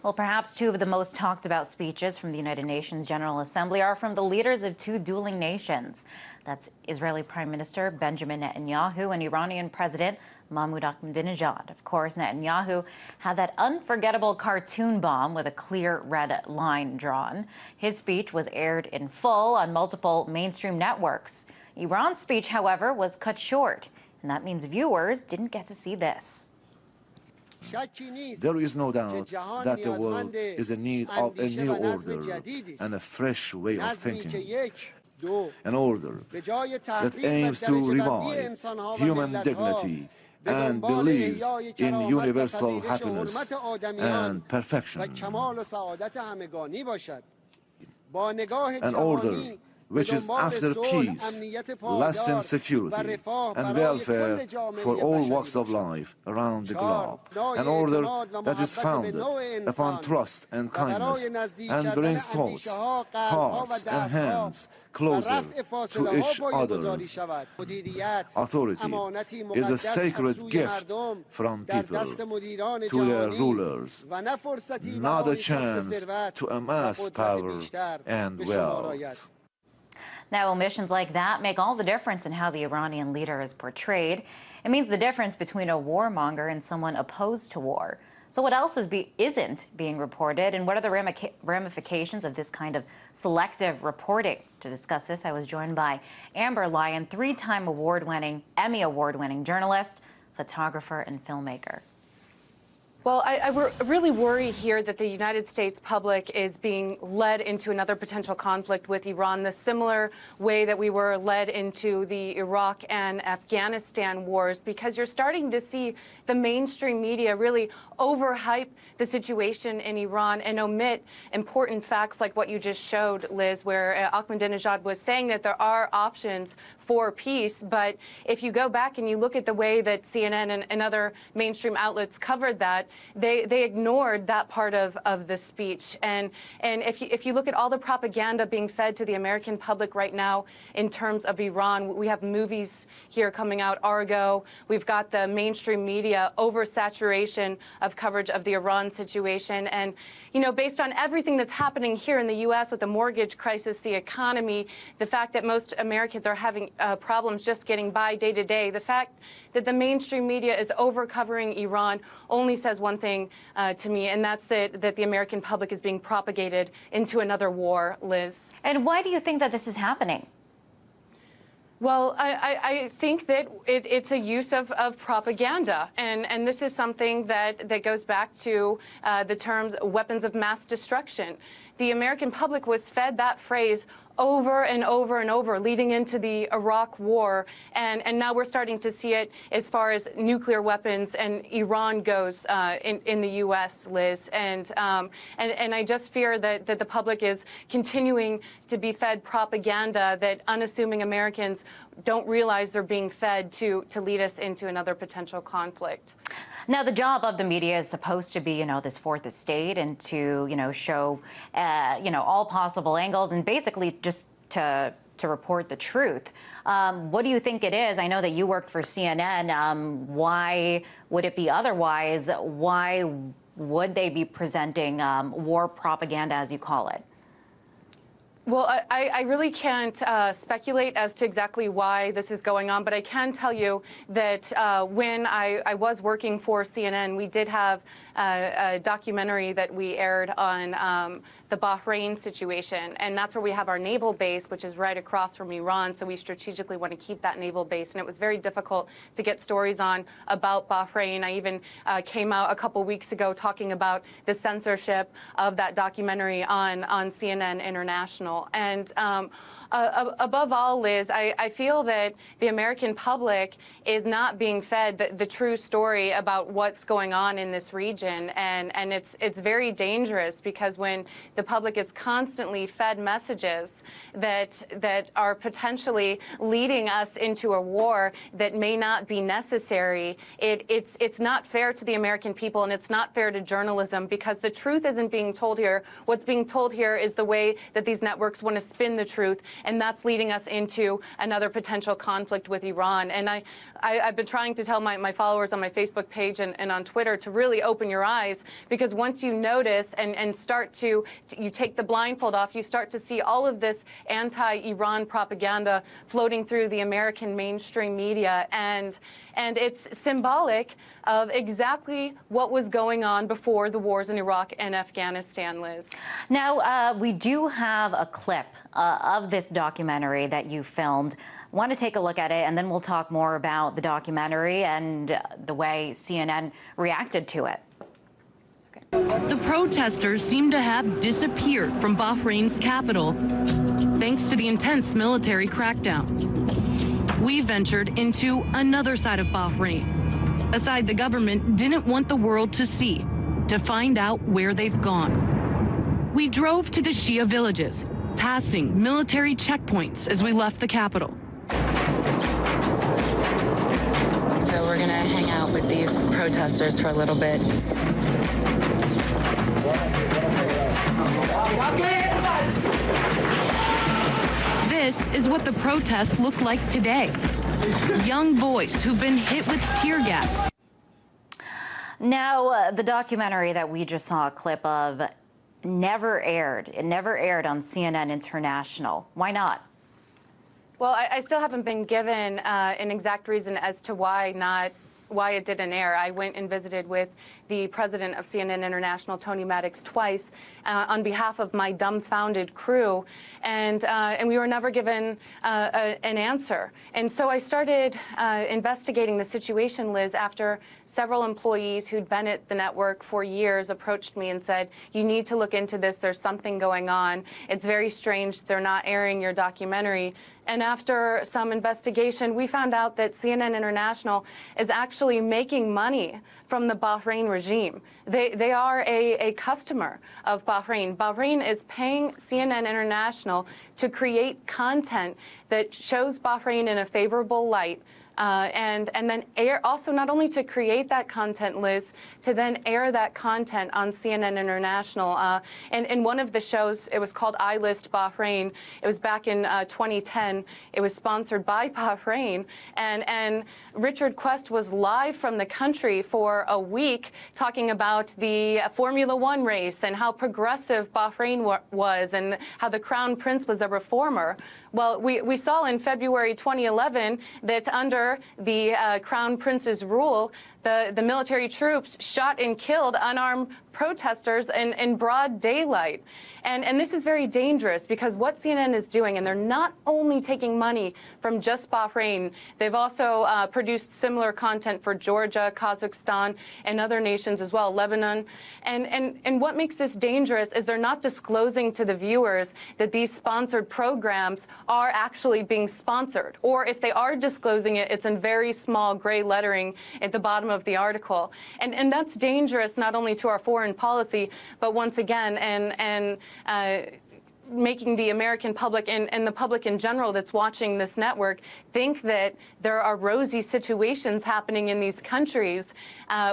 Well, perhaps two of the most talked about speeches from the United Nations General Assembly are from the leaders of two dueling nations. That's Israeli Prime Minister Benjamin Netanyahu and Iranian President Mahmoud Ahmadinejad. Of course, Netanyahu had that unforgettable cartoon bomb with a clear red line drawn. His speech was aired in full on multiple mainstream networks. Iran's speech, however, was cut short, and that means viewers didn't get to see this. There is no doubt that the world is in need of a new order and a fresh way of thinking. An order that aims to revive human dignity and believes in universal happiness and perfection. An order which is after peace, lasting security, and welfare for all walks of life around the globe. An order that is founded upon trust and kindness and brings thoughts, hearts, and hands closer to each other's. Authority is a sacred gift from people to their rulers, not a chance to amass power and wealth. Now, omissions like that make all the difference in how the Iranian leader is portrayed. It means the difference between a warmonger and someone opposed to war. So what else isn't being reported, and what are the ramifications of this kind of selective reporting? To discuss this, I was joined by Amber Lyon, three-time Emmy Award-winning journalist, photographer, and filmmaker. Well, I really worry here that the United States public is being led into another potential conflict with Iran, the similar way that we were led into the Iraq and Afghanistan wars, because you're starting to see the mainstream media really overhype the situation in Iran and omit important facts like what you just showed, Liz, where Ahmadinejad was saying that there are options for peace. But if you go back and you look at the way that CNN and other mainstream outlets covered that, they ignored that part of the speech. And if you look at all the propaganda being fed to the American public right now in terms of Iran, we have movies here coming out, Argo. We've got the mainstream media oversaturation of coverage of the Iran situation. And, you know, based on everything that's happening here in the U.S. with the mortgage crisis, the economy, the fact that most Americans are having problems just getting by day to day, the fact that the mainstream media is over-covering Iran only says one thing to me, and that's that the American public is being propagated into another war, Liz. And why do you think that this is happening? Well, I think that it's a use of propaganda, and this is something that goes back to the terms weapons of mass destruction. The American public was fed that phrase over and over and over leading into the Iraq war, and now we're starting to see it as far as nuclear weapons and Iran goes in the U.S., Liz. And I just fear that the public is continuing to be fed propaganda that unassuming Americans don't realize they're being fed to lead us into another potential conflict. Now, the job of the media is supposed to be, you know, this fourth estate and to, you know, show, all possible angles and basically just to report the truth. What do you think it is? I know that you worked for CNN. Why would it be otherwise? Why would they be presenting war propaganda, as you call it? Well, I really can't speculate as to exactly why this is going on, but I can tell you that when I was working for CNN, we did have a documentary that we aired on the Bahrain situation, and that's where we have our naval base, which is right across from Iran, so we strategically want to keep that naval base, and it was very difficult to get stories on about Bahrain. I even came out a couple weeks ago talking about the censorship of that documentary on CNN International. And above all, Liz, I feel that the American public is not being fed the true story about what's going on in this region, and it's very dangerous, because when the public is constantly fed messages that are potentially leading us into a war that may not be necessary, it's not fair to the American people, and it's not fair to journalism, because the truth isn't being told here. What's being told here is the way that these networks networks want to spin the truth, and that's leading us into another potential conflict with Iran. And I've been trying to tell my followers on my Facebook page and on Twitter to really open your eyes, because once you notice and start to, you take the blindfold off, you start to see all of this anti-Iran propaganda floating through the American mainstream media, and it's symbolic of exactly what was going on before the wars in Iraq and Afghanistan, Liz. Now, we do have a clip of this documentary that you filmed. Want to take a look at it, and then we'll talk more about the documentary and the way CNN reacted to it. The protesters seem to have disappeared from Bahrain's capital, thanks to the intense military crackdown. We ventured into another side of Bahrain, a side the government didn't want the world to see, to find out where they've gone. We drove to the Shia villages, passing military checkpoints as we left the capital. So we're gonna hang out with these protesters for a little bit. This is what the protests look like today. Young boys who've been hit with tear gas. Now, the documentary that we just saw a clip of never aired. It never aired on CNN International. Why not? Well, I still haven't been given an exact reason as to why it didn't air. I went and visited with the president of CNN International, Tony Maddox, twice on behalf of my dumbfounded crew, and we were never given an answer. And so I started investigating the situation, Liz, after several employees who'd been at the network for years approached me and said, you need to look into this. There's something going on. It's very strange they're not airing your documentary. And after some investigation, we found out that CNN International is actually making money from the Bahrain regime. They are a customer of Bahrain. Bahrain is paying CNN International to create content that shows Bahrain in a favorable light, and then air, also not only to create that content, Liz, to then air that content on CNN International. And in one of the shows, it was called I List Bahrain. It was back in 2010. It was sponsored by Bahrain. And Richard Quest was live from the country for a week talking about the Formula One race and how progressive Bahrain was and how the Crown Prince was a reformer. Well, we saw in February 2011 that under the Crown Prince's rule, the military troops shot and killed unarmed protesters in broad daylight. And this is very dangerous, because what CNN is doing, and they're not only taking money from just Bahrain, they've also produced similar content for Georgia, Kazakhstan, and other nations as well, Lebanon. And what makes this dangerous is they're not disclosing to the viewers that these sponsored programs are actually being sponsored. Or if they are disclosing it, it's in very small gray lettering at the bottom of the article. And that's dangerous not only to our foreign policy, but once again, making the American public and the public in general that's watching this network think that there are rosy situations happening in these countries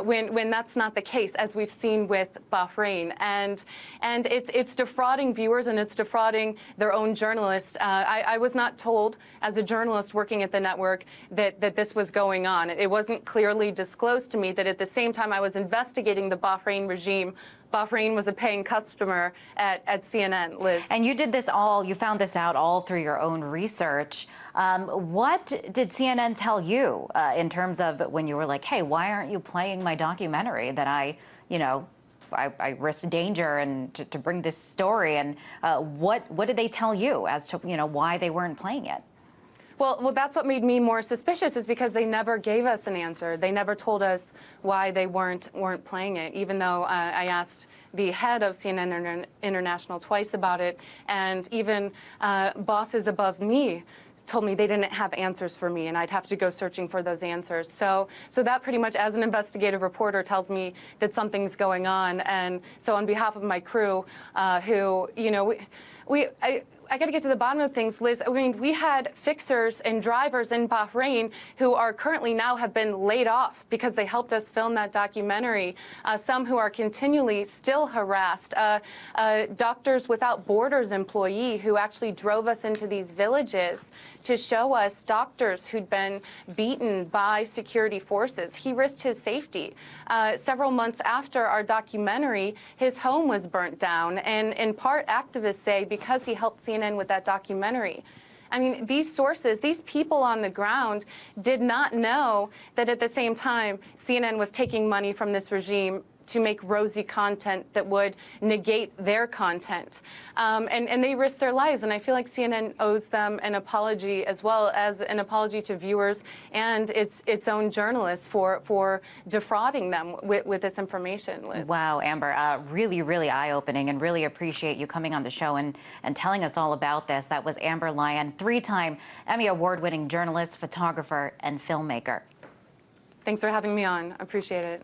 when that's not the case, as we've seen with Bahrain. And it's defrauding viewers, and it's defrauding their own journalists. I was not told, as a journalist working at the network, that this was going on. It wasn't clearly disclosed to me that at the same time I was investigating the Bahrain regime, Bahrain was a paying customer at CNN, Liz. And you did this all, you found this out all through your own research. What did CNN tell you in terms of when you were like, hey, why aren't you playing my documentary that I risk danger and to bring this story? And what did they tell you as to, why they weren't playing it? Well, that's what made me more suspicious, is because they never gave us an answer. They never told us why they weren't playing it, even though I asked the head of CNN International twice about it, and even bosses above me told me they didn't have answers for me, and I'd have to go searching for those answers. So that pretty much, as an investigative reporter, tells me that something's going on. And so on behalf of my crew, who, I got to get to the bottom of things, Liz. I mean, we had fixers and drivers in Bahrain who are currently now have been laid off because they helped us film that documentary. Some who are continually still harassed. Doctors Without Borders employee who actually drove us into these villages to show us doctors who'd been beaten by security forces. He risked his safety. Several months after our documentary, his home was burnt down, and in part activists say because he helped CNN with that documentary. I mean, these sources, these people on the ground did not know that at the same time CNN was taking money from this regime to make rosy content that would negate their content. And they risked their lives. And I feel like CNN owes them an apology, as well as an apology to viewers and its own journalists for defrauding them with this information, Liz. Wow, Amber, really, really eye-opening, and really appreciate you coming on the show and telling us all about this. That was Amber Lyon, 3-time Emmy Award-winning journalist, photographer, and filmmaker. Thanks for having me on. Appreciate it.